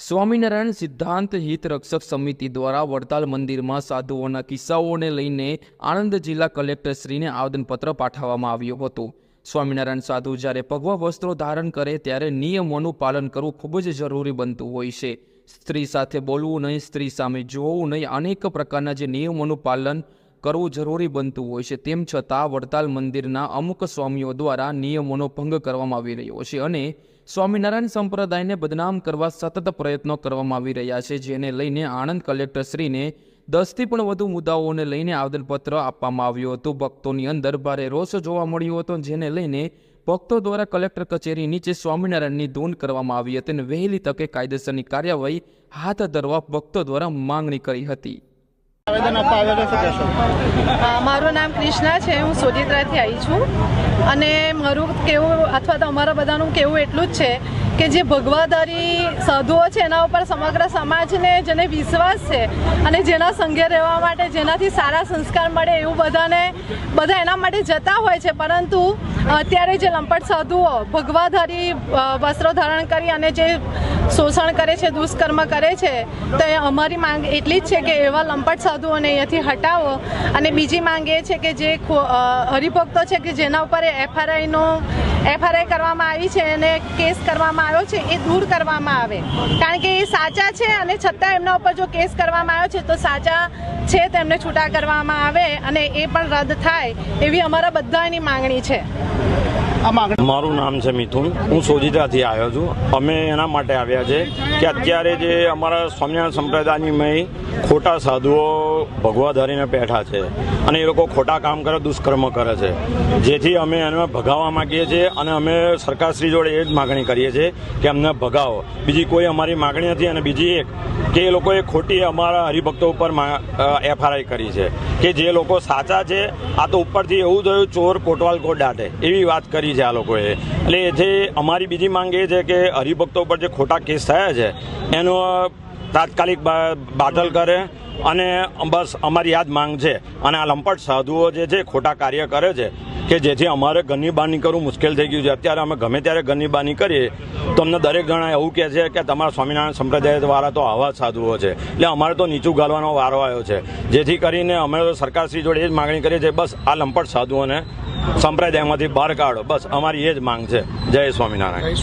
સ્વામિનારાયણ સિદ્ધાંત હિત રક્ષક સમિતિ દ્વારા વડતાલ મંદિરમાં સાધુઓના કિસ્સાઓને લઈને આણંદ જિલ્લા કલેક્ટરશ્રીને આવેદનપત્ર પાઠવવામાં આવ્યું હતું। સ્વામિનારાયણ સાધુ જ્યારે ભગવા વસ્ત્રો ધારણ કરે ત્યારે નિયમોનું પાલન કરવું ખૂબ જ જરૂરી બનતું હોય છે। સ્ત્રી સાથે બોલવું નહીં, સ્ત્રી સામે જોવું નહીં, અનેક પ્રકારના જે નિયમોનું પાલન કરવું જરૂરી બનતું હોય છે। તેમ છતાં વડતાલ મંદિરના અમુક સ્વામીઓ દ્વારા નિયમોનો ભંગ કરવામાં આવી રહ્યો છે અને સ્વામિનારાયણ સંપ્રદાયને બદનામ કરવા સતત પ્રયત્નો કરવામાં આવી રહ્યા છે, જેને લઈને આણંદ કલેક્ટરશ્રીને 10થી પણ વધુ મુદ્દાઓને લઈને આવેદનપત્ર આપવામાં આવ્યું હતું। ભક્તોની અંદર ભારે રોષ જોવા મળ્યો હતો, જેને લઈને ભક્તો દ્વારા કલેક્ટર કચેરી નીચે સ્વામિનારાયણની ધૂન કરવામાં આવી હતી અને વહેલી તકે કાયદેસરની કાર્યવાહી હાથ ધરવા ભક્તો દ્વારા માંગણી કરી હતી। મારું નામ કૃષ્ણા છે, હું સોજિત્રાથી આવી છું અને મારું કેવું અથવા તો અમારા બધાનું કેવું એટલું જ છે કે જે ભગવાધારી સાધુઓ છે એના ઉપર સમગ્ર સમાજને જેને વિશ્વાસ છે અને જેના સંગે રહેવા માટે જેનાથી સારા સંસ્કાર મળે એવું બધા એના માટે જતા હોય છે, પરંતુ અત્યારે જે લંપટ સાધુઓ ભગવાધારી વસ્ત્રો ધારણ કરી અને જે શોષણ કરે છે, દુષ્કર્મ કરે છે, તો અમારી માંગ એટલી જ છે કે એવા લંપટ સાધુઓને અહીંયાથી હટાવો। અને બીજી માંગ એ છે કે જે હરિભક્તો છે કે જેના ઉપર એફઆરઆઈ કરવામાં આવી છે અને કેસ કરવામાં આવ્યો છે એ દૂર કરવામાં આવે, કારણ કે એ સાચા છે અને છતાં એમના ઉપર જો કેસ કરવામાં આવ્યો છે તો સાચા છે તેમને છૂટા કરવામાં આવે અને એ પણ રદ થાય એવી અમારા બધાની માંગણી છે। મારું નામ છે મિથુન, હું સોજિત્રાથી આવ્યો છું। અમે એના માટે આવ્યા છે કે અત્યારે જે અમારા સ્વામિનારાયણ સંપ્રદાયની મય ખોટા સાધુઓ ભગવા ધરીને બેઠા છે અને એ લોકો ખોટા કામ કરે, દુષ્કર્મ કરે છે, જેથી અમે એને ભગાવવા માંગીએ છીએ અને અમે સરકારશ્રી જોડે એ જ માગણી કરીએ છીએ કે અમને ભગાવો। બીજી કોઈ અમારી માગણી નથી। અને બીજી એક કે એ લોકોએ ખોટી અમારા હરિભક્તો ઉપર એફઆરઆઈ કરી છે કે જે લોકો સાચા છે આ તો ઉપરથી એવું થયું ચોર કોટવાલ કો દાટે એવી વાત કરી છે આ લોકોએ। એટલે એથી અમારી બીજી માંગ એ છે કે હરિભક્તો ઉપર જે ખોટા કેસ થયા છે એનો તાત્કાલિક બાતલ કરે અને બસ અમારી આ જ માંગ છે। અને આ લંપટ સાધુઓ જે છે ખોટા કાર્ય કરે છે કે જેથી અમારે ઘરની બહાર નીકળવું મુશ્કેલ થઈ ગયું છે। અત્યારે અમે ગમે ત્યારે ઘરની બહાર નીકળીએ તો અમને દરેક જણા એવું કહે છે કે તમારા સ્વામિનારાયણ સંપ્રદાય દ્વારા તો આવા સાધુઓ છે, એટલે અમારે તો નીચું ગાળવાનો વારો આવ્યો છે। જેથી કરીને અમે સરકારશ્રી જોડે એ જ માગણી કરીએ છીએ, બસ આ લંપટ સાધુઓને સંપ્રદાયમાંથી બહાર કાઢો, બસ અમારી એ જ માંગ છે। જય સ્વામિનારાયણ।